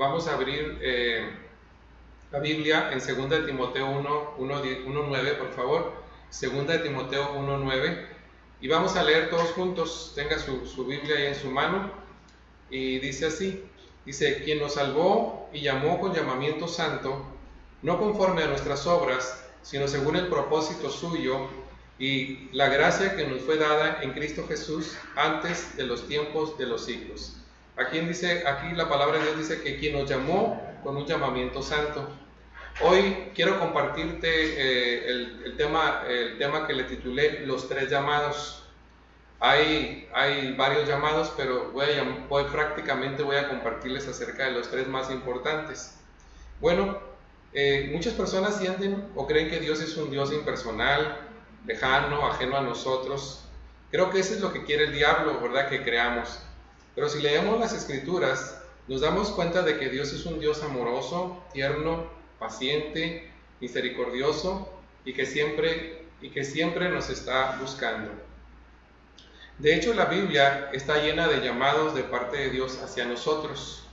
Vamos a abrir la Biblia en 2 de Timoteo 1:9, por favor. 2 de Timoteo 1:9. Y vamos a leer todos juntos. Tenga su Biblia ahí en su mano. Y dice así. Dice, quien nos salvó y llamó con llamamiento santo, no conforme a nuestras obras, sino según el propósito suyo y la gracia que nos fue dada en Cristo Jesús antes de los tiempos de los siglos. Aquí la palabra de Dios dice que quien nos llamó con un llamamiento santo. Hoy quiero compartirte el tema que le titulé Los tres llamados. Hay varios llamados, pero prácticamente voy a compartirles acerca de los tres más importantes. Bueno, muchas personas sienten o creen que Dios es un Dios impersonal, lejano, ajeno a nosotros. Creo que eso es lo que quiere el diablo, ¿verdad? Que creamos. Pero si leemos las Escrituras, nos damos cuenta de que Dios es un Dios amoroso, tierno, paciente, misericordioso y que siempre nos está buscando. De hecho, la Biblia está llena de llamados de parte de Dios hacia nosotros.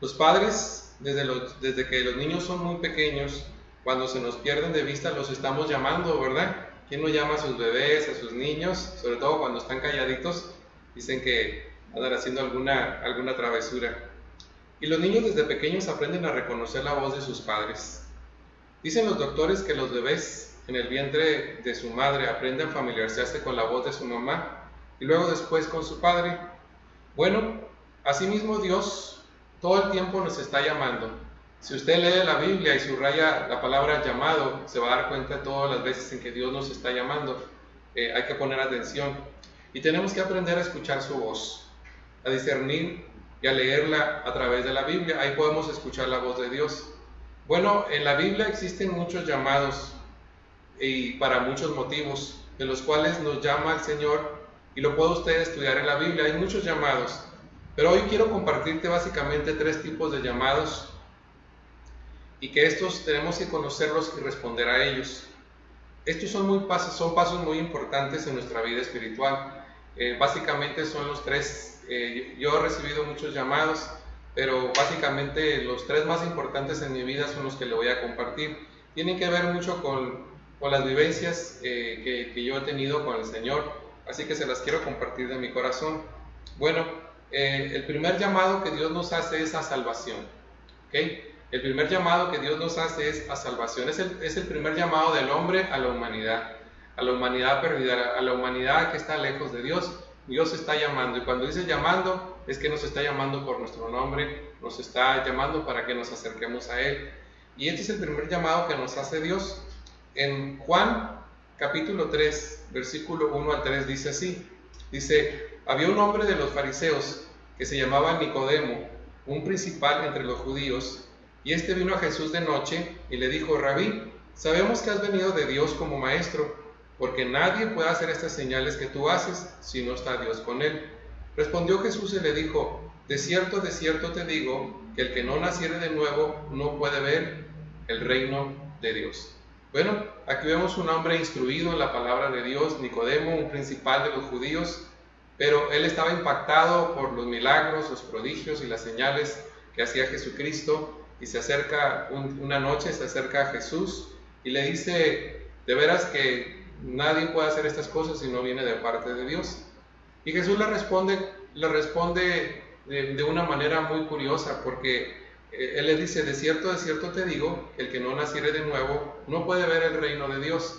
Los padres, desde que los niños son muy pequeños, cuando se nos pierden de vista, los estamos llamando, ¿verdad? ¿Quién no llama a sus bebés, a sus niños? Sobre todo cuando están calladitos, dicen que andan haciendo alguna travesura. Y los niños desde pequeños aprenden a reconocer la voz de sus padres. Dicen los doctores que los bebés en el vientre de su madre aprenden a familiarizarse con la voz de su mamá y luego después con su padre. Bueno, asimismo Dios todo el tiempo nos está llamando. Si usted lee la Biblia y subraya la palabra llamado, se va a dar cuenta de todas las veces en que Dios nos está llamando. Hay que poner atención y tenemos que aprender a escuchar su voz, a discernir y a leerla a través de la Biblia. Ahí podemos escuchar la voz de Dios. Bueno, en la Biblia existen muchos llamados y para muchos motivos, de los cuales nos llama el Señor, y lo puede usted estudiar en la Biblia. Hay muchos llamados, pero hoy quiero compartirte básicamente tres tipos de llamados y que estos tenemos que conocerlos y responder a ellos. Estos son pasos muy importantes en nuestra vida espiritual. Básicamente son los tres. Yo he recibido muchos llamados, pero básicamente los tres más importantes en mi vida son los que le voy a compartir. Tienen que ver mucho con las vivencias que yo he tenido con el Señor, así que se las quiero compartir de mi corazón. Bueno, el primer llamado que Dios nos hace es a salvación, ¿okay? El primer llamado que Dios nos hace es a salvación. Es el primer llamado del hombre a la humanidad perdida, a la humanidad que está lejos de Dios. Dios está llamando, y cuando dice llamando, es que nos está llamando por nuestro nombre, nos está llamando para que nos acerquemos a Él. Y este es el primer llamado que nos hace Dios. En Juan capítulo 3, versículo 1 al 3 dice así. Dice, había un hombre de los fariseos que se llamaba Nicodemo, un principal entre los judíos, y este vino a Jesús de noche y le dijo, Rabí, sabemos que has venido de Dios como maestro, porque nadie puede hacer estas señales que tú haces si no está Dios con él. Respondió Jesús y le dijo, de cierto te digo, que el que no naciere de nuevo no puede ver el reino de Dios. Bueno, aquí vemos un hombre instruido en la palabra de Dios, Nicodemo, un principal de los judíos, pero él estaba impactado por los milagros, los prodigios y las señales que hacía Jesucristo, y una noche se acerca a Jesús y le dice, de veras que nadie puede hacer estas cosas si no viene de parte de Dios. Y Jesús le responde de una manera muy curiosa, porque Él le dice, de cierto te digo, que el que no naciere de nuevo no puede ver el reino de Dios.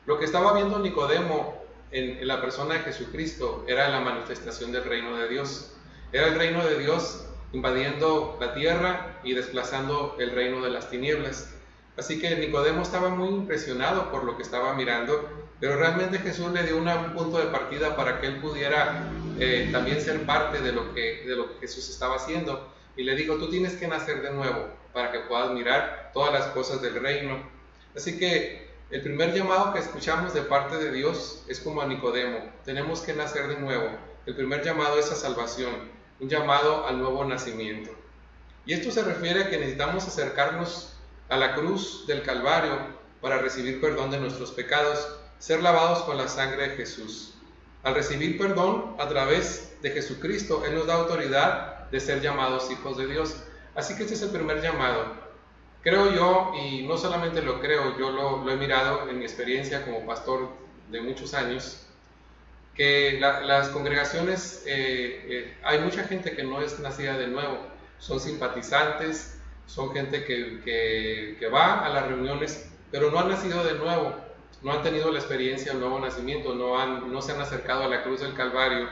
Lo que estaba viendo Nicodemo en la persona de Jesucristo era la manifestación del reino de Dios. Era el reino de Dios invadiendo la tierra y desplazando el reino de las tinieblas. Así que Nicodemo estaba muy impresionado por lo que estaba mirando, pero realmente Jesús le dio un punto de partida para que él pudiera también ser parte de lo que Jesús estaba haciendo. Y le dijo, tú tienes que nacer de nuevo para que puedas mirar todas las cosas del reino. Así que el primer llamado que escuchamos de parte de Dios es como a Nicodemo, tenemos que nacer de nuevo. El primer llamado es a salvación, un llamado al nuevo nacimiento. Y esto se refiere a que necesitamos acercarnos a la cruz del Calvario para recibir perdón de nuestros pecados, ser lavados con la sangre de Jesús. Al recibir perdón a través de Jesucristo, Él nos da autoridad de ser llamados hijos de Dios. Así que este es el primer llamado. Creo yo, y no solamente lo creo, yo lo he mirado en mi experiencia como pastor de muchos años, que las congregaciones, hay mucha gente que no es nacida de nuevo, son simpatizantes, son gente que va a las reuniones, pero no han nacido de nuevo, no han tenido la experiencia del nuevo nacimiento, no se han acercado a la cruz del Calvario.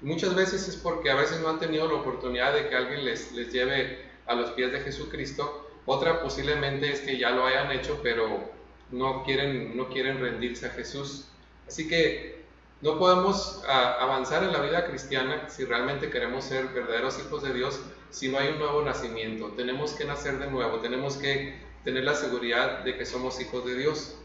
Y muchas veces es porque a veces no han tenido la oportunidad de que alguien les lleve a los pies de Jesucristo. Otra posiblemente es que ya lo hayan hecho, pero no quieren rendirse a Jesús. Así que no podemos avanzar en la vida cristiana si realmente queremos ser verdaderos hijos de Dios, si no hay un nuevo nacimiento. Tenemos que nacer de nuevo, tenemos que tener la seguridad de que somos hijos de Dios.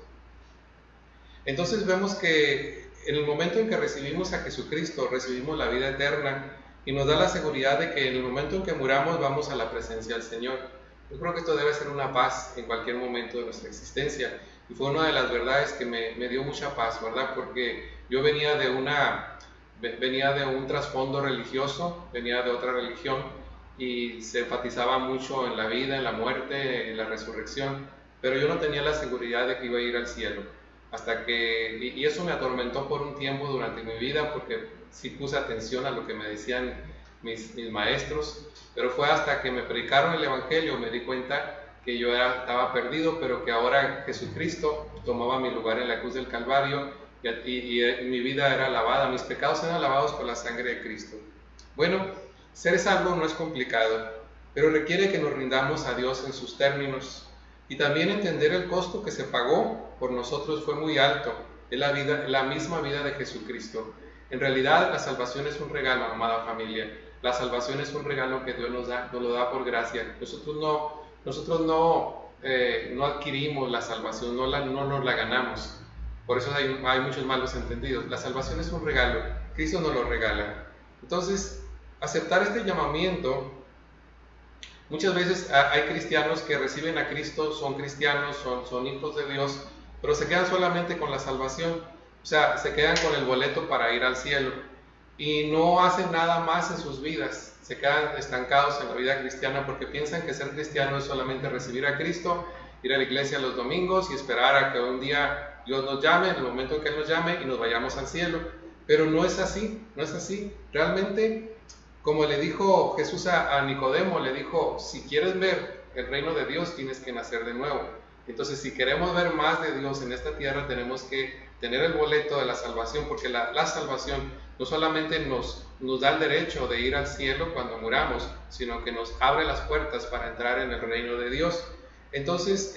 Entonces vemos que en el momento en que recibimos a Jesucristo, recibimos la vida eterna y nos da la seguridad de que en el momento en que muramos vamos a la presencia del Señor. Yo creo que esto debe ser una paz en cualquier momento de nuestra existencia. Y fue una de las verdades que me dio mucha paz, ¿verdad? Porque yo venía de un trasfondo religioso, venía de otra religión y se enfatizaba mucho en la vida, en la muerte, en la resurrección, pero yo no tenía la seguridad de que iba a ir al cielo. Y eso me atormentó por un tiempo durante mi vida, porque sí puse atención a lo que me decían mis maestros, pero fue hasta que me predicaron el Evangelio, me di cuenta que yo estaba perdido, pero que ahora Jesucristo tomaba mi lugar en la cruz del Calvario y mi vida era lavada, mis pecados eran lavados por la sangre de Cristo. Bueno, ser salvo no es complicado, pero requiere que nos rindamos a Dios en sus términos y también entender el costo que se pagó por nosotros fue muy alto, es la misma vida de Jesucristo. En realidad la salvación es un regalo, amada familia. La salvación es un regalo que Dios nos lo da por gracia. Nosotros no adquirimos la salvación, no nos la ganamos. Por eso hay muchos malos entendidos. La salvación es un regalo, Cristo nos lo regala. Entonces, aceptar este llamamiento, muchas veces hay cristianos que reciben a Cristo, son cristianos, son hijos de Dios, pero se quedan solamente con la salvación, o sea, se quedan con el boleto para ir al cielo y no hacen nada más en sus vidas, se quedan estancados en la vida cristiana porque piensan que ser cristiano es solamente recibir a Cristo, ir a la iglesia los domingos y esperar a que un día Dios nos llame, en el momento en que Él nos llame y nos vayamos al cielo. Pero no es así, no es así. Realmente, como le dijo Jesús a Nicodemo, le dijo, si quieres ver el reino de Dios, tienes que nacer de nuevo. Entonces, si queremos ver más de Dios en esta tierra, tenemos que tener el boleto de la salvación, porque la salvación no solamente nos da el derecho de ir al cielo cuando muramos, sino que nos abre las puertas para entrar en el reino de Dios. Entonces,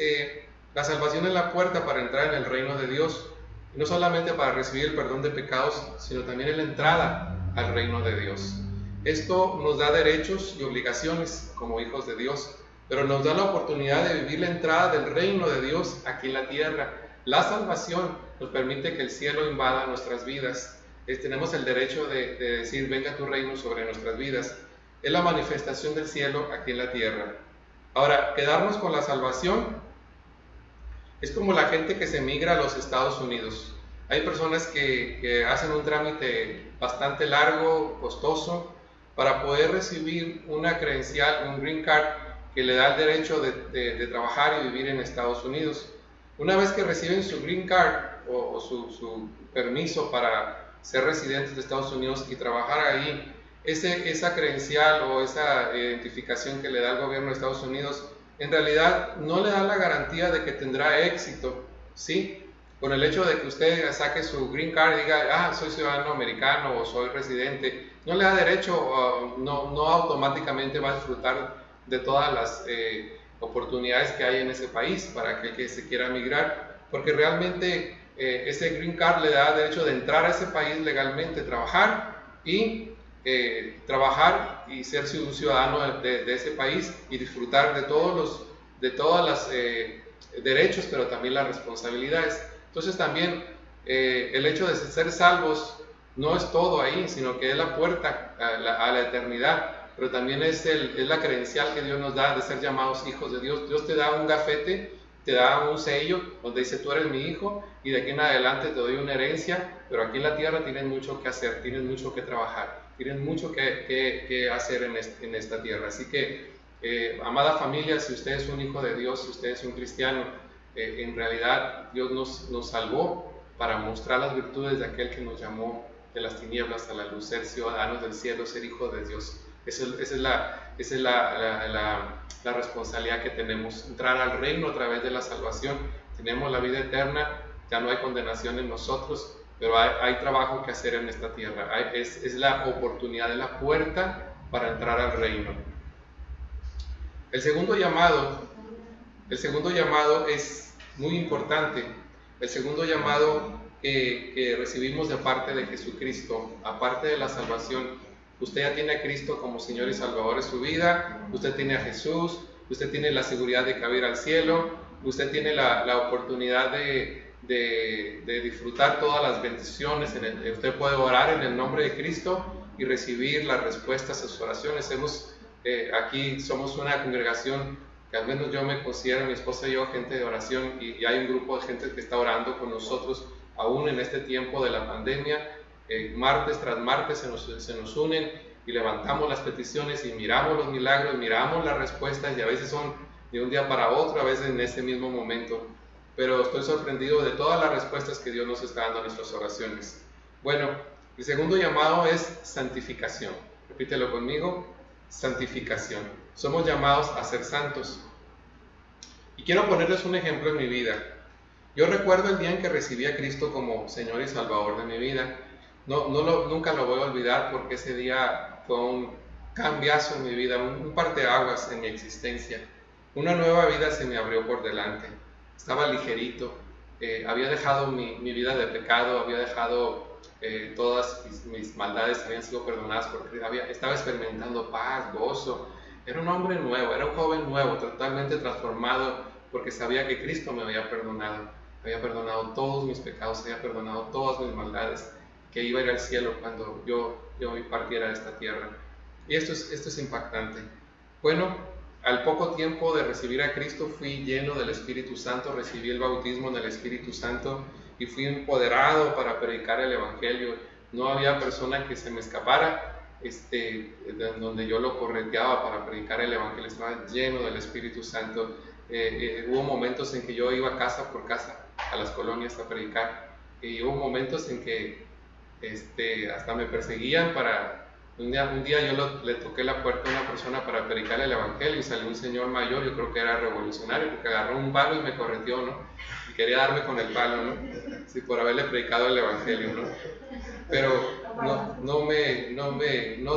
la salvación es la puerta para entrar en el reino de Dios, y no solamente para recibir el perdón de pecados, sino también en la entrada al reino de Dios. Esto nos da derechos y obligaciones como hijos de Dios, pero nos da la oportunidad de vivir la entrada del reino de Dios aquí en la tierra. La salvación nos permite que el cielo invada nuestras vidas. Tenemos el derecho de decir, venga tu reino sobre nuestras vidas. Es la manifestación del cielo aquí en la tierra. Ahora, quedarnos con la salvación es como la gente que se migra a los Estados Unidos. Hay personas que hacen un trámite bastante largo, costoso, para poder recibir una credencial, un green card, que le da el derecho de trabajar y vivir en Estados Unidos. Una vez que reciben su green card o su permiso para ser residentes de Estados Unidos y trabajar ahí, esa credencial o esa identificación que le da el gobierno de Estados Unidos, en realidad no le da la garantía de que tendrá éxito, ¿sí? Con el hecho de que usted saque su green card y diga, soy ciudadano americano o soy residente, no le da derecho, no automáticamente va a disfrutar de todas las oportunidades que hay en ese país para aquel que se quiera migrar, porque realmente ese green card le da derecho de entrar a ese país legalmente, trabajar y ser un ciudadano de ese país y disfrutar de todos los derechos, pero también las responsabilidades. Entonces también el hecho de ser salvos no es todo ahí, sino que es la puerta a la eternidad, pero también es la credencial que Dios nos da de ser llamados hijos de Dios. Dios te da un gafete te da un sello donde dice tú eres mi hijo y de aquí en adelante te doy una herencia, pero aquí en la tierra tienes mucho que hacer, tienes mucho que trabajar, tienes mucho que hacer en esta tierra. Así que, amada familia, si usted es un hijo de Dios, si usted es un cristiano, en realidad Dios nos salvó para mostrar las virtudes de aquel que nos llamó de las tinieblas a la luz, ser ciudadanos del cielo, ser hijos de Dios. Esa es la responsabilidad que tenemos, entrar al reino a través de la salvación. Tenemos la vida eterna, ya no hay condenación en nosotros, pero hay trabajo que hacer en esta tierra. Es la oportunidad, es la puerta para entrar al reino. El segundo llamado es muy importante. El segundo llamado que recibimos de parte de Jesucristo, aparte de la salvación. Usted ya tiene a Cristo como Señor y Salvador de su vida, usted tiene a Jesús, usted tiene la seguridad de cabir al cielo, usted tiene la oportunidad de disfrutar todas las bendiciones. Usted puede orar en el nombre de Cristo y recibir las respuestas a sus oraciones. Aquí somos una congregación que al menos yo me considero, mi esposa y yo, gente de oración, y hay un grupo de gente que está orando con nosotros aún en este tiempo de la pandemia. Martes tras martes se nos unen y levantamos las peticiones y miramos los milagros, miramos las respuestas, y a veces son de un día para otro, a veces en ese mismo momento, pero estoy sorprendido de todas las respuestas que Dios nos está dando a nuestras oraciones. Bueno, el segundo llamado es santificación. Repítelo conmigo: santificación. Somos llamados a ser santos. Y quiero ponerles un ejemplo en mi vida. Yo recuerdo el día en que recibí a Cristo como Señor y Salvador de mi vida. Nunca lo voy a olvidar, porque ese día fue un cambiazo en mi vida, un parteaguas en mi existencia. Una nueva vida se me abrió por delante. Estaba ligerito, había dejado mi vida de pecado, había dejado todas mis maldades, habían sido perdonadas por Cristo, estaba experimentando paz, gozo. Era un hombre nuevo, era un joven nuevo, totalmente transformado, porque sabía que Cristo me había perdonado todos mis pecados, había perdonado todas mis maldades, que iba a ir al cielo cuando yo partiera de esta tierra. Y esto es impactante. Bueno, al poco tiempo de recibir a Cristo fui lleno del Espíritu Santo, recibí el bautismo en el Espíritu Santo y fui empoderado para predicar el Evangelio. No había persona que se me escapara, donde yo lo correteaba para predicar el Evangelio. Estaba lleno del Espíritu Santo. Hubo momentos en que yo iba casa por casa a las colonias a predicar, y hubo momentos en que hasta me perseguían. Un día yo le toqué la puerta a una persona para predicar el Evangelio, y salió un señor mayor, yo creo que era revolucionario, porque agarró un palo y me correteó, ¿no? Y quería darme con el palo, ¿no? Sí, por haberle predicado el Evangelio, ¿no? Pero no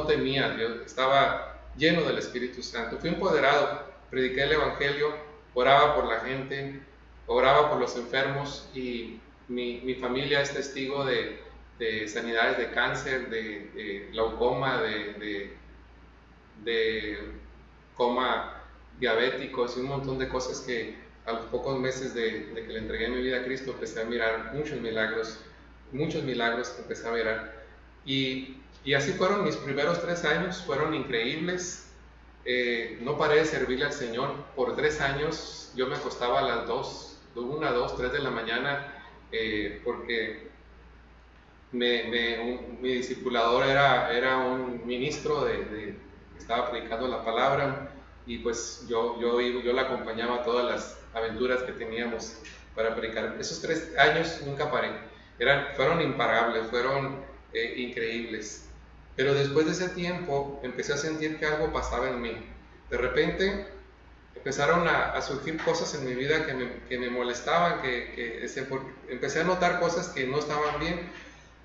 temía, yo estaba lleno del Espíritu Santo, fui empoderado, prediqué el Evangelio, oraba por la gente, oraba por los enfermos, y mi familia es testigo de sanidades de cáncer, de glaucoma, de coma diabéticos y un montón de cosas que a los pocos meses de que le entregué mi vida a Cristo empecé a mirar muchos milagros que empecé a mirar. Y así fueron mis primeros 3 años, fueron increíbles. No paré de servirle al Señor. Por 3 años yo me acostaba a las 1, 2, 3 de la mañana, porque mi discipulador era un ministro que estaba predicando la palabra, y pues yo la acompañaba a todas las aventuras que teníamos para predicar. Esos 3 años nunca paré, fueron imparables, fueron increíbles. Pero después de ese tiempo empecé a sentir que algo pasaba en mí. De repente empezaron a surgir cosas en mi vida que me molestaban, empecé a notar cosas que no estaban bien.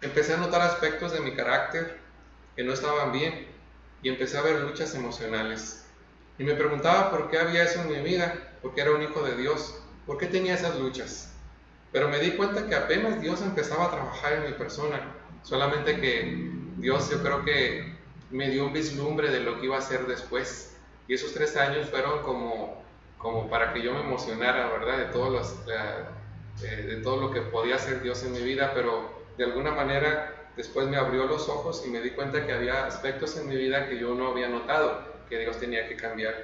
Empecé a notar aspectos de mi carácter que no estaban bien, y empecé a ver luchas emocionales. Y me preguntaba por qué había eso en mi vida, porque era un hijo de Dios, por qué tenía esas luchas. Pero me di cuenta que apenas Dios empezaba a trabajar en mi persona, solamente que Dios, yo creo que me dio un vislumbre de lo que iba a hacer después. Y esos 3 años fueron como para que yo me emocionara, ¿verdad? De todo lo que podía hacer Dios en mi vida, pero de alguna manera después me abrió los ojos y me di cuenta que había aspectos en mi vida que yo no había notado, que Dios tenía que cambiar.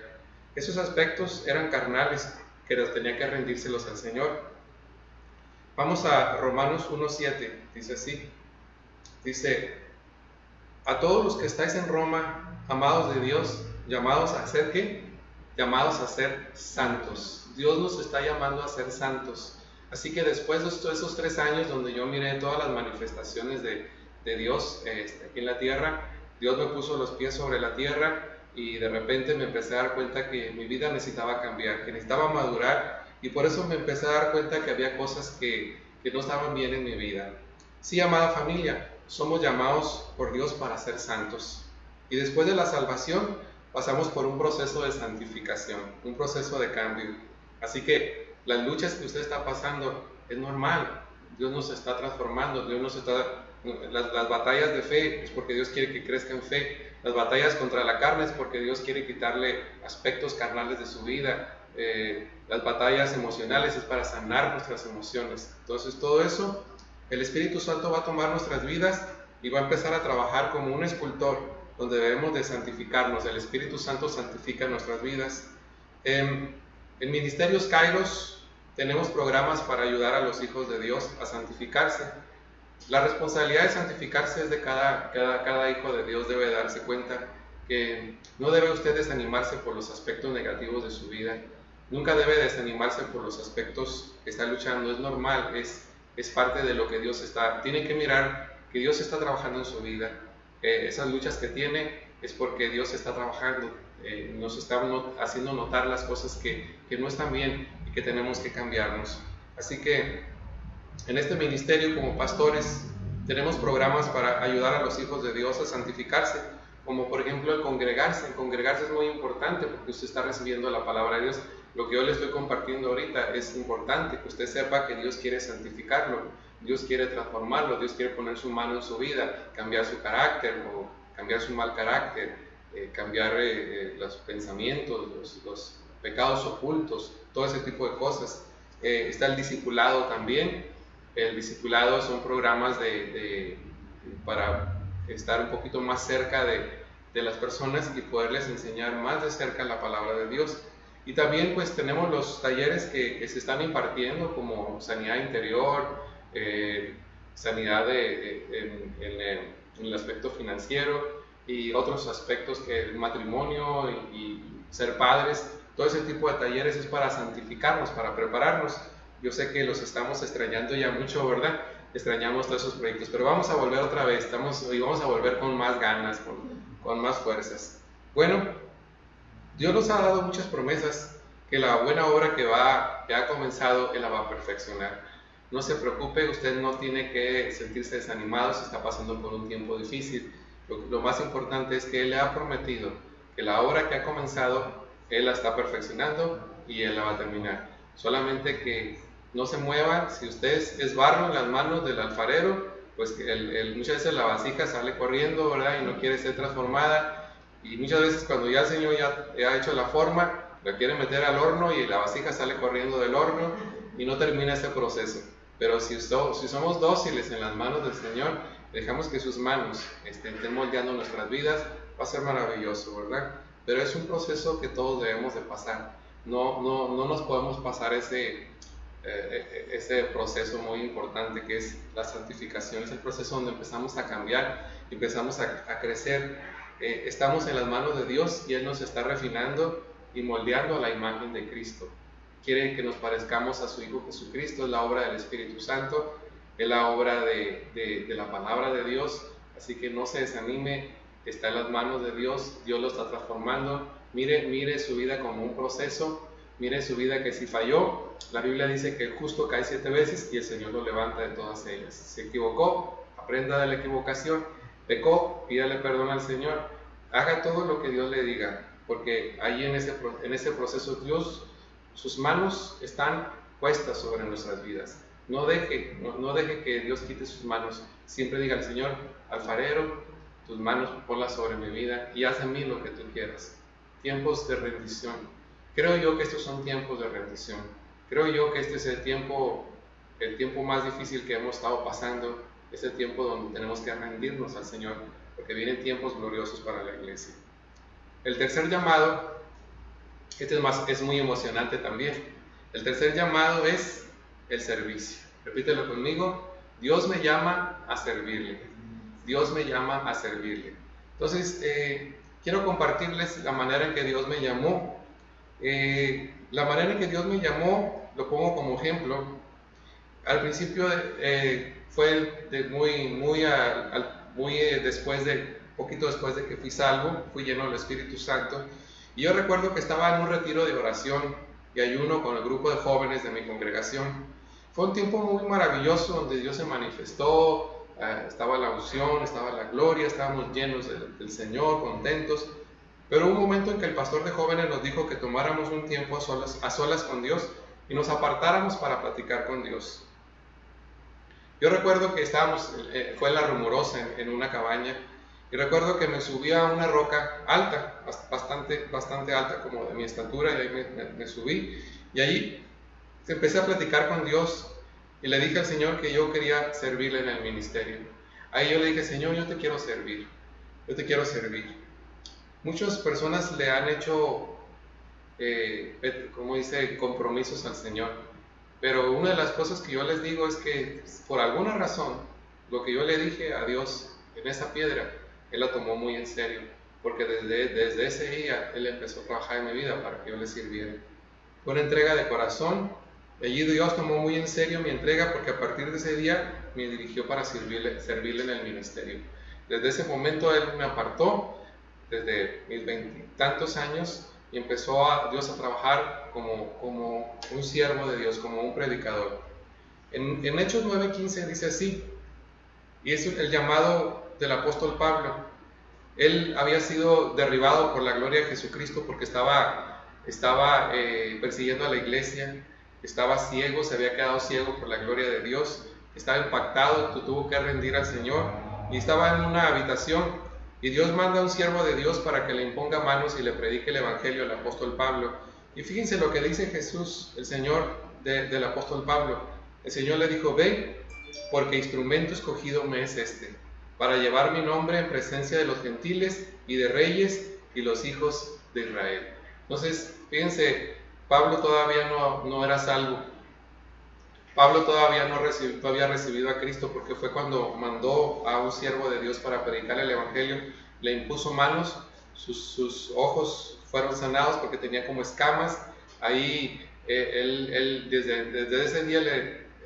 Esos aspectos eran carnales, que tenía que rendírselos al Señor. Vamos a Romanos 1:7, dice así, dice: a todos los que estáis en Roma, amados de Dios, llamados a ser ¿qué? Llamados a ser santos. Dios nos está llamando a ser santos. Así que después de esos 3 años donde yo miré todas las manifestaciones de Dios aquí en la tierra, Dios me puso los pies sobre la tierra y de repente me empecé a dar cuenta que mi vida necesitaba cambiar, que necesitaba madurar, y por eso me empecé a dar cuenta que había cosas que no estaban bien en mi vida. Sí, amada familia, somos llamados por Dios para ser santos. Y después de la salvación pasamos por un proceso de santificación, un proceso de cambio. Así que las luchas que usted está pasando es normal. Dios nos está transformando, Dios nos está... Las batallas de fe es porque Dios quiere que crezca en fe. Las batallas contra la carne es porque Dios quiere quitarle aspectos carnales de su vida. Las batallas emocionales es para sanar nuestras emociones. Entonces todo eso, el Espíritu Santo va a tomar nuestras vidas y va a empezar a trabajar como un escultor, donde debemos de santificarnos. El Espíritu Santo santifica nuestras vidas. En Ministerios Kairos tenemos programas para ayudar a los hijos de Dios a santificarse. La responsabilidad de santificarse es de cada hijo de Dios. Debe darse cuenta que no debe usted desanimarse por los aspectos negativos de su vida. Nunca debe desanimarse por los aspectos que está luchando. Es normal, es parte de lo que Dios está... Tiene que mirar que Dios está trabajando en su vida. Esas luchas que tiene es porque Dios está trabajando. Nos está haciendo notar las cosas que no están bien y que tenemos que cambiarnos. Así que en este ministerio, como pastores, tenemos programas para ayudar a los hijos de Dios a santificarse, como por ejemplo el congregarse. El congregarse es muy importante porque usted está recibiendo la palabra de Dios. Lo que yo le estoy compartiendo ahorita es importante, que usted sepa que Dios quiere santificarlo, Dios quiere transformarlo, Dios quiere poner su mano en su vida, cambiar su carácter o cambiar su mal carácter, cambiar los pensamientos, los pecados ocultos, todo ese tipo de cosas. Está el discipulado también. El discipulado son programas para estar un poquito más cerca de las personas y poderles enseñar más de cerca la palabra de Dios. Y también pues tenemos los talleres que se están impartiendo, como sanidad interior, sanidad en el aspecto financiero y otros aspectos, que el matrimonio y ser padres. Todo ese tipo de talleres es para santificarnos, para prepararnos. Yo sé que los estamos extrañando ya mucho, ¿verdad? Extrañamos todos esos proyectos, pero vamos a volver otra vez, y vamos a volver con más ganas, con más fuerzas. Bueno, Dios nos ha dado muchas promesas, que la buena obra que ha comenzado, Él la va a perfeccionar. No se preocupe, usted no tiene que sentirse desanimado si está pasando por un tiempo difícil. Lo más importante es que Él le ha prometido que la obra que ha comenzado, Él la está perfeccionando y Él la va a terminar. Solamente que no se mueva. Si usted es barro en las manos del alfarero, pues muchas veces la vasija sale corriendo, ¿verdad? Y no quiere ser transformada. Y muchas veces cuando ya el Señor ya ha hecho la forma, la quiere meter al horno y la vasija sale corriendo del horno y no termina ese proceso. Pero si somos dóciles en las manos del Señor, dejamos que sus manos estén moldeando nuestras vidas, va a ser maravilloso, ¿verdad? Pero es un proceso que todos debemos de pasar. No nos podemos pasar ese proceso muy importante que es la santificación. Es el proceso donde empezamos a cambiar, empezamos a crecer. Estamos en las manos de Dios y Él nos está refinando y moldeando a la imagen de Cristo. Quiere que nos parezcamos a su Hijo Jesucristo. Es la obra del Espíritu Santo, es la obra de la palabra de Dios. Así que no se desanime, está en las manos de Dios. Dios lo está transformando. Mire su vida como un proceso. Mire su vida, que si falló, la Biblia dice que el justo cae 7 veces y el Señor lo levanta de todas ellas. Se equivocó, aprenda de la equivocación. Pecó, pídale perdón al Señor. Haga todo lo que Dios le diga, porque ahí en ese proceso Dios, sus manos están puestas sobre nuestras vidas. No deje que Dios quite sus manos. Siempre diga al Señor: alfarero, tus manos ponlas sobre mi vida y haz en mí lo que tú quieras. Tiempos de rendición. Creo yo que estos son tiempos de rendición. Creo yo que este es el tiempo más difícil que hemos estado pasando. Es el tiempo donde tenemos que rendirnos al Señor, porque vienen tiempos gloriosos para la iglesia. El tercer llamado, es muy emocionante también. El tercer llamado es el servicio. Repítelo conmigo. Dios me llama a servirle. Dios me llama a servirle. Entonces, quiero compartirles la manera en que Dios me llamó. La manera en que Dios me llamó, lo pongo como ejemplo. Al principio fue poquito después de que fui salvo, fui lleno del Espíritu Santo. Y yo recuerdo que estaba en un retiro de oración y ayuno con el grupo de jóvenes de mi congregación. Fue un tiempo muy maravilloso donde Dios se manifestó, estaba la unción, estaba la gloria, estábamos llenos del Señor, contentos. Pero hubo un momento en que el pastor de jóvenes nos dijo que tomáramos un tiempo a solas con Dios y nos apartáramos para platicar con Dios. Yo recuerdo que fue la Rumorosa en una cabaña, y recuerdo que me subí a una roca alta, bastante alta, como de mi estatura, y ahí me subí, y ahí empecé a platicar con Dios, y le dije al Señor que yo quería servirle en el ministerio. Ahí yo le dije: Señor, yo te quiero servir. Muchas personas le han hecho, compromisos al Señor, pero una de las cosas que yo les digo es que por alguna razón, lo que yo le dije a Dios en esa piedra, Él la tomó muy en serio, porque desde ese día Él empezó a trabajar en mi vida para que yo le sirviera. Fue una entrega de corazón, y allí Dios tomó muy en serio mi entrega, porque a partir de ese día me dirigió para servirle en el ministerio. Desde ese momento Él me apartó, desde mis 20 y tantos años, y empezó Dios a trabajar como un siervo de Dios, como un predicador. En Hechos 9:15 dice así, y es el llamado del apóstol Pablo. Él había sido derribado por la gloria de Jesucristo porque estaba persiguiendo a la iglesia, estaba ciego, se había quedado ciego por la gloria de Dios, estaba impactado, tuvo que rendir al Señor, y estaba en una habitación. Y Dios manda a un siervo de Dios para que le imponga manos y le predique el evangelio al apóstol Pablo. Y fíjense lo que dice Jesús, el Señor, del apóstol Pablo. El Señor le dijo: ve, porque instrumento escogido me es este, para llevar mi nombre en presencia de los gentiles y de reyes y los hijos de Israel. Entonces, fíjense, Pablo todavía no era salvo. Pablo todavía no había recibido a Cristo, porque fue cuando mandó a un siervo de Dios para predicar el evangelio, le impuso manos, sus ojos fueron sanados porque tenía como escamas. Ahí desde ese día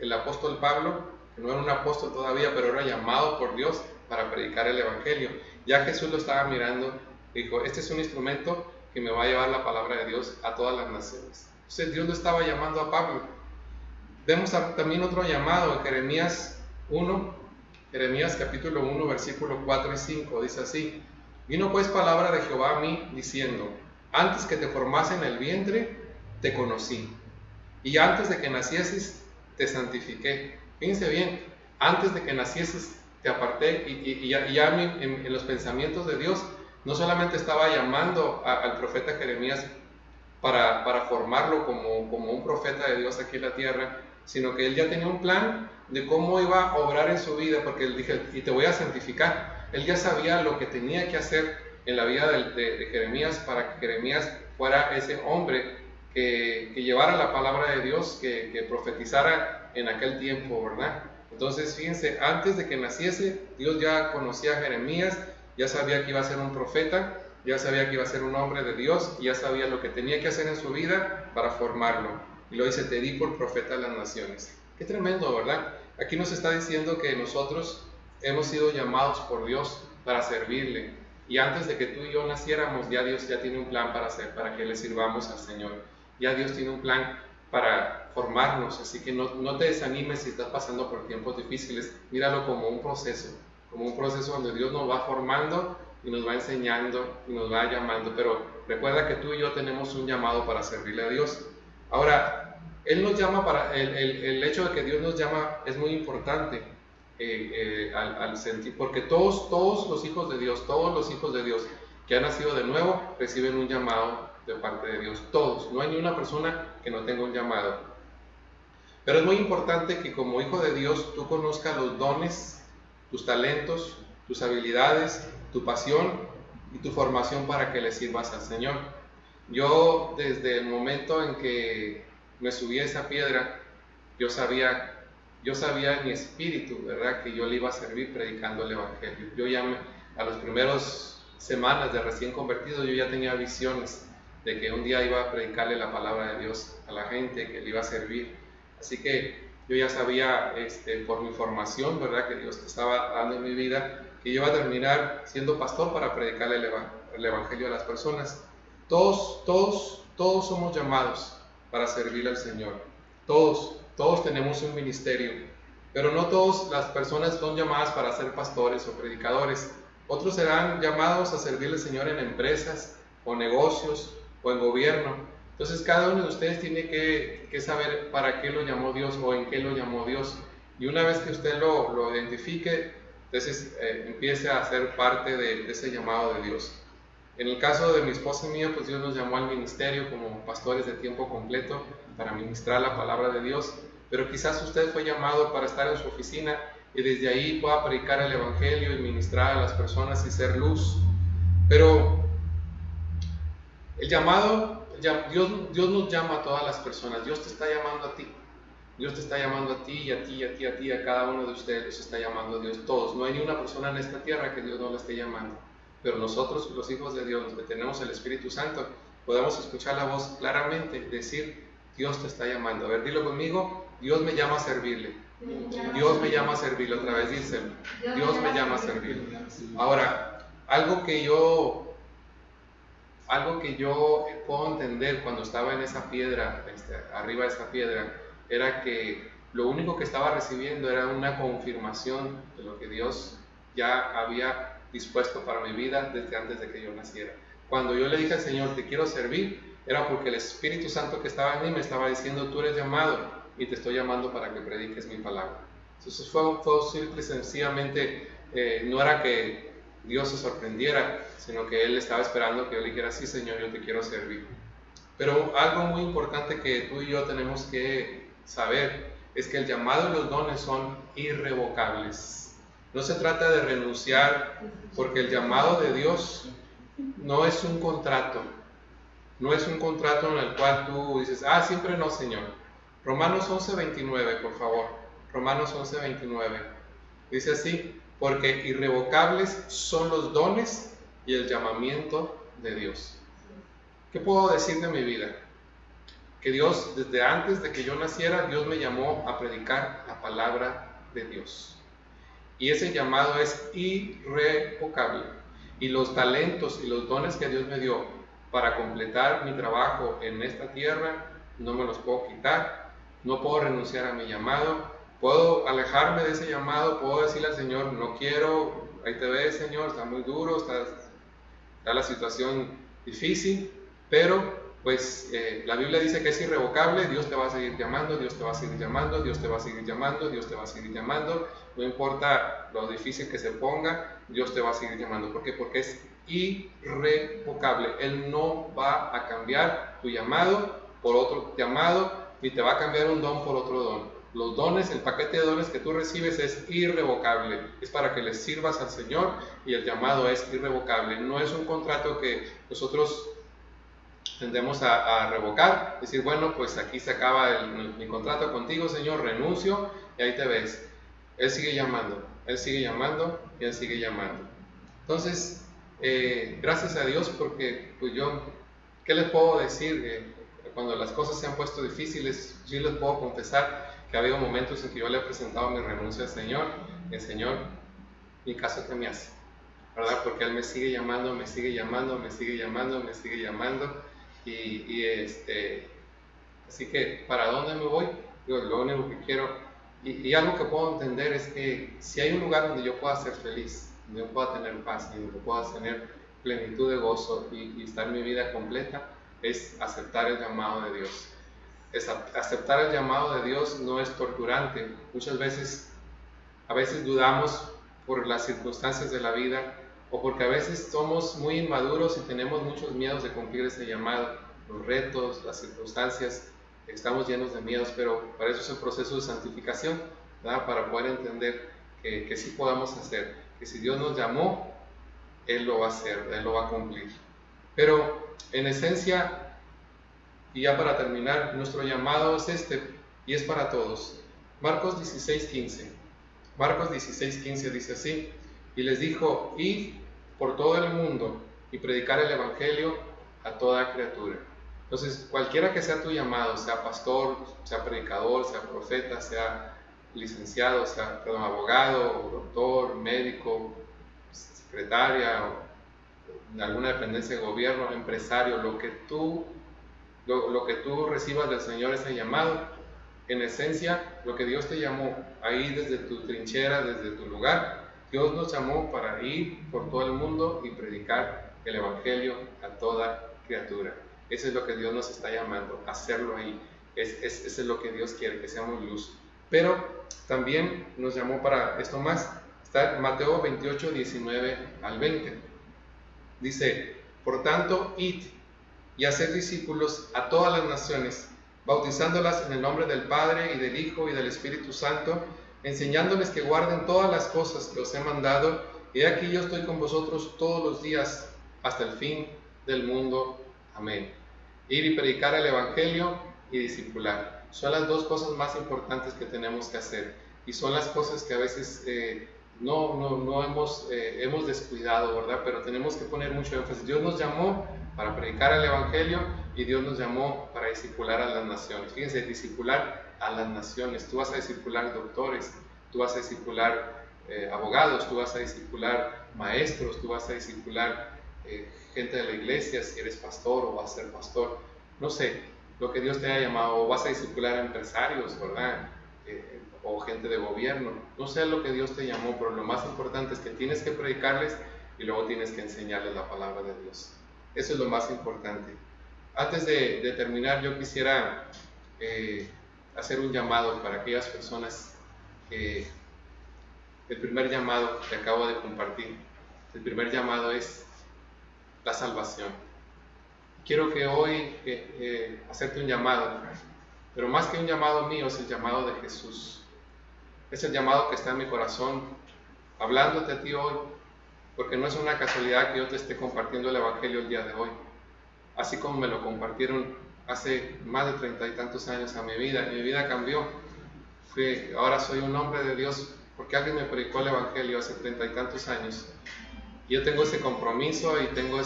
el apóstol Pablo, que no era un apóstol todavía, pero era llamado por Dios para predicar el evangelio. Ya Jesús lo estaba mirando, dijo: este es un instrumento que me va a llevar la palabra de Dios a todas las naciones. Entonces Dios lo estaba llamando a Pablo. Vemos también otro llamado en Jeremías capítulo 1, versículo 4 y 5, dice así: vino pues palabra de Jehová a mí, diciendo: antes que te formase en el vientre, te conocí, y antes de que nacieses, te santifiqué. Fíjense bien, antes de que nacieses, te aparté, y ya en los pensamientos de Dios, no solamente estaba llamando al profeta Jeremías para formarlo como un profeta de Dios aquí en la tierra, sino que Él ya tenía un plan de cómo iba a obrar en su vida, porque Él dije: y te voy a santificar. Él ya sabía lo que tenía que hacer en la vida de Jeremías, para que Jeremías fuera ese hombre que llevara la palabra de Dios, que profetizara en aquel tiempo, ¿verdad? Entonces, fíjense, antes de que naciese, Dios ya conocía a Jeremías, ya sabía que iba a ser un profeta, ya sabía que iba a ser un hombre de Dios, y ya sabía lo que tenía que hacer en su vida para formarlo. Y lo dice: te di por profeta a las naciones. Qué tremendo, ¿verdad? Aquí nos está diciendo que nosotros hemos sido llamados por Dios para servirle. Y antes de que tú y yo naciéramos, ya Dios ya tiene un plan para que le sirvamos al Señor. Ya Dios tiene un plan para formarnos. Así que no te desanimes si estás pasando por tiempos difíciles. Míralo como un proceso donde Dios nos va formando y nos va enseñando y nos va llamando. Pero recuerda que tú y yo tenemos un llamado para servirle a Dios. Ahora, Él nos llama el hecho de que Dios nos llama es muy importante al sentir, porque todos los hijos de Dios que han nacido de nuevo reciben un llamado de parte de Dios. Todos, no hay ni una persona que no tenga un llamado. Pero es muy importante que como hijo de Dios tú conozcas los dones, tus talentos, tus habilidades, tu pasión y tu formación para que le sirvas al Señor. Yo, desde el momento en que me subí a esa piedra, yo sabía en mi espíritu, ¿verdad?, que yo le iba a servir predicando el Evangelio. Yo ya a los primeros semanas de recién convertido, yo ya tenía visiones de que un día iba a predicarle la palabra de Dios a la gente, que le iba a servir. Así que yo ya sabía, por mi formación, ¿verdad?, que Dios estaba dando en mi vida, que yo iba a terminar siendo pastor para predicarle el Evangelio a las personas. Todos somos llamados para servirle al Señor. Todos tenemos un ministerio, pero no todas las personas son llamadas para ser pastores o predicadores. Otros serán llamados a servirle al Señor en empresas o negocios o en gobierno. Entonces cada uno de ustedes tiene que saber para qué lo llamó Dios o en qué lo llamó Dios. Y una vez que usted lo identifique, entonces empiece a ser parte de ese llamado de Dios. En el caso de mi esposa y mío, pues Dios nos llamó al ministerio como pastores de tiempo completo para ministrar la palabra de Dios, pero quizás usted fue llamado para estar en su oficina y desde ahí pueda predicar el Evangelio y ministrar a las personas y ser luz. Pero el llamado, Dios nos llama a todas las personas. Dios te está llamando a ti. Dios te está llamando a ti y a ti y a ti y a ti, a cada uno de ustedes los está llamando a Dios, todos. No hay ni una persona en esta tierra que Dios no le esté llamando. Pero nosotros, los hijos de Dios, que tenemos el Espíritu Santo, podemos escuchar la voz claramente, decir, Dios te está llamando. A ver, dilo conmigo, Dios me llama a servirle. Dios me llama a servirle, otra vez dice, Dios me llama a servirle. Ahora, algo que yo puedo entender cuando estaba en esa piedra, arriba de esa piedra, era que lo único que estaba recibiendo era una confirmación de lo que Dios ya había dispuesto para mi vida desde antes de que yo naciera. Cuando yo le dije al Señor, te quiero servir, era porque el Espíritu Santo que estaba en mí me estaba diciendo, tú eres llamado y te estoy llamando para que prediques mi palabra. Entonces fue simple y sencillamente, no era que Dios se sorprendiera, sino que Él estaba esperando que yo le dijera, sí Señor, yo te quiero servir. Pero algo muy importante que tú y yo tenemos que saber es que el llamado y los dones son irrevocables. No se trata de renunciar, porque el llamado de Dios no es un contrato. No es un contrato en el cual tú dices, siempre no, Señor. Romanos 11:29, por favor. Romanos 11:29. Dice así, porque irrevocables son los dones y el llamamiento de Dios. ¿Qué puedo decir de mi vida? Que Dios, desde antes de que yo naciera, Dios me llamó a predicar la palabra de Dios. Y ese llamado es irrevocable. Y los talentos y los dones que Dios me dio para completar mi trabajo en esta tierra, no me los puedo quitar. No puedo renunciar a mi llamado. Puedo alejarme de ese llamado. Puedo decirle al Señor, no quiero, ahí te ves, Señor, está muy duro, está la situación difícil. Pero pues la Biblia dice que es irrevocable. Dios te va a seguir llamando, Dios te va a seguir llamando, Dios te va a seguir llamando, Dios te va a seguir llamando. No importa lo difícil que se ponga, Dios te va a seguir llamando. ¿Por qué? Porque es irrevocable. Él no va a cambiar tu llamado por otro llamado, ni te va a cambiar un don por otro don. Los dones, el paquete de dones que tú recibes es irrevocable. Es para que le sirvas al Señor y el llamado es irrevocable. No es un contrato que nosotros tendemos a revocar, decir, bueno, pues aquí se acaba mi contrato contigo, Señor, renuncio y ahí te ves. Él sigue llamando, Él sigue llamando y Él sigue llamando. Entonces, gracias a Dios, porque pues yo, ¿qué les puedo decir? Cuando las cosas se han puesto difíciles, yo les puedo confesar que ha habido momentos en que yo le he presentado mi renuncia al Señor, y el Señor, mi caso que me hace, ¿verdad? Porque Él me sigue llamando, me sigue llamando, me sigue llamando, me sigue llamando. Así que, ¿para dónde me voy? Lo único que quiero, y algo que puedo entender es que si hay un lugar donde yo pueda ser feliz, donde yo pueda tener paz, donde yo pueda tener plenitud de gozo y estar mi vida completa, es aceptar el llamado de Dios. Aceptar el llamado de Dios no es torturante. Muchas veces, a veces dudamos por las circunstancias de la vida, o porque a veces somos muy inmaduros y tenemos muchos miedos de cumplir ese llamado, los retos, las circunstancias, estamos llenos de miedos, pero para eso es el proceso de santificación, ¿verdad? Para poder entender que sí podemos hacer, que si Dios nos llamó, Él lo va a hacer, Él lo va a cumplir. Pero en esencia, Y ya para terminar, nuestro llamado es y es para todos. Marcos 16:15. Marcos 16:15 dice así: y les dijo, id por todo el mundo y predicar el evangelio a toda criatura. Entonces, cualquiera que sea tu llamado, sea pastor, sea predicador, sea profeta, sea licenciado, sea abogado, doctor, médico, secretaria, o en alguna dependencia de gobierno, empresario, lo que tú recibas del Señor, ese llamado, en esencia, lo que Dios te llamó, ahí desde tu trinchera, desde tu lugar, Dios nos llamó para ir por todo el mundo y predicar el evangelio a toda criatura. Eso es lo que Dios nos está llamando, hacerlo ahí. Eso es lo que Dios quiere, que seamos luz. Pero también nos llamó para esto más. Está en Mateo 28, 19 al 20. Dice, por tanto, id y haced discípulos a todas las naciones, bautizándolas en el nombre del Padre y del Hijo y del Espíritu Santo, enseñándoles que guarden todas las cosas que os he mandado, y aquí yo estoy con vosotros todos los días hasta el fin del mundo. Amén. Ir y predicar el Evangelio y discipular. Son las dos cosas más importantes que tenemos que hacer, y son las cosas que a veces no hemos descuidado, ¿verdad? Pero tenemos que poner mucho énfasis. Dios nos llamó para predicar el Evangelio y Dios nos llamó para discipular a las naciones. Fíjense, discipular a las naciones. Tú vas a discipular doctores, tú vas a discipular abogados, tú vas a discipular maestros, tú vas a discipular gente de la iglesia, si eres pastor o vas a ser pastor. No sé, lo que Dios te haya llamado, o vas a discipular a empresarios, ¿verdad? O gente de gobierno. No sé lo que Dios te llamó, pero lo más importante es que tienes que predicarles y luego tienes que enseñarles la palabra de Dios. Eso es lo más importante. Antes de terminar, yo quisiera hacer un llamado para aquellas personas que el primer llamado que acabo de compartir, el primer llamado es la salvación. Quiero que hoy hacerte un llamado, pero más que un llamado mío, es el llamado de Jesús. Es el llamado que está en mi corazón, hablándote a ti hoy, porque no es una casualidad que yo te esté compartiendo el Evangelio el día de hoy, así como me lo compartieron hace más de 30 y tantos años a mi vida cambió. Ahora soy un hombre de Dios porque alguien me predicó el Evangelio hace 30 y tantos años. Yo tengo ese compromiso y tengo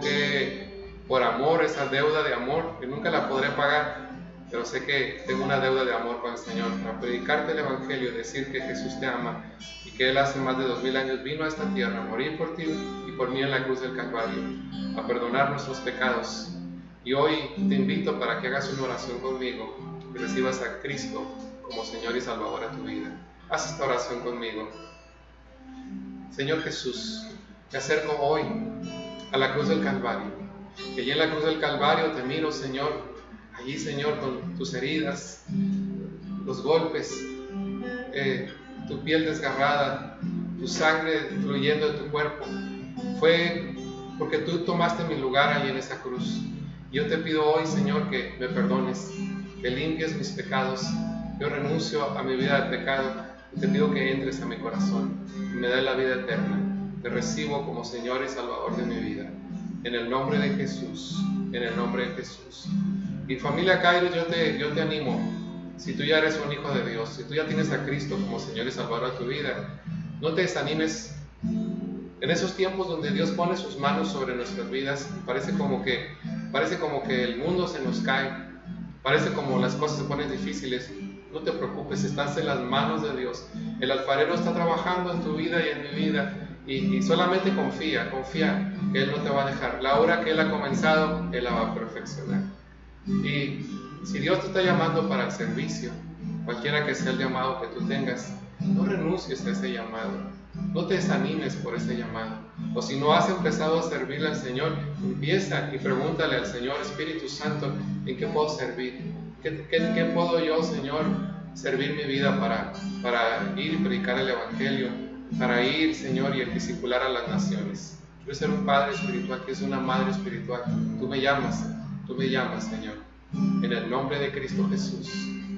que, por amor, esa deuda de amor, que nunca la podré pagar, pero sé que tengo una deuda de amor con el Señor, para predicarte el Evangelio, decir que Jesús te ama y que Él hace más de 2000 años vino a esta tierra a morir por ti y por mí en la cruz del Calvario, a perdonar nuestros pecados. Y hoy te invito para que hagas una oración conmigo y recibas a Cristo como Señor y Salvador a tu vida. Haz esta oración conmigo. Señor Jesús, me acerco hoy a la cruz del Calvario. Y allí en la cruz del Calvario te miro, Señor. Allí, Señor, con tus heridas, los golpes, tu piel desgarrada, tu sangre fluyendo de tu cuerpo. Fue porque tú tomaste mi lugar allí en esa cruz. Y yo te pido hoy, Señor, que me perdones, que limpies mis pecados. Yo renuncio a mi vida de pecado y te pido que entres a mi corazón y me des la vida eterna. Te recibo como Señor y Salvador de mi vida. En el nombre de Jesús, en el nombre de Jesús. Y familia Kairos, yo te animo, si tú ya eres un hijo de Dios, si tú ya tienes a Cristo como Señor y Salvador de tu vida, no te desanimes. En esos tiempos donde Dios pone sus manos sobre nuestras vidas, parece como que el mundo se nos cae, parece como las cosas se ponen difíciles. No te preocupes, estás en las manos de Dios. El alfarero está trabajando en tu vida y en mi vida, y solamente confía que Él no te va a dejar. La obra que Él ha comenzado, Él la va a perfeccionar. Y si Dios te está llamando para el servicio, cualquiera que sea el llamado que tú tengas, no renuncies a ese llamado, no te desanimes por ese llamado. O si no has empezado a servirle al Señor, empieza y pregúntale al Señor, Espíritu Santo, ¿en qué puedo servir? ¿Qué puedo yo, Señor, servir mi vida para ir y predicar el Evangelio, para ir, Señor, y discipular a las naciones? Quiero ser un padre espiritual, que es una madre espiritual. Tú me llamas, Señor, en el nombre de Cristo Jesús,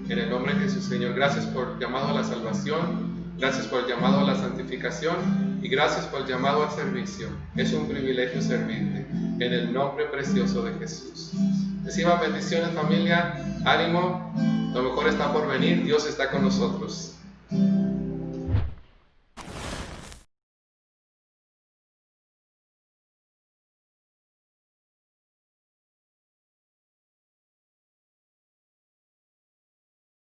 en el nombre de Jesús, Señor. Gracias por el llamado a la salvación, Gracias por el llamado a la santificación y gracias por el llamado al servicio. Es un privilegio servirte. En el nombre precioso de Jesús. Reciban bendiciones, familia. Ánimo. Lo mejor está por venir. Dios está con nosotros.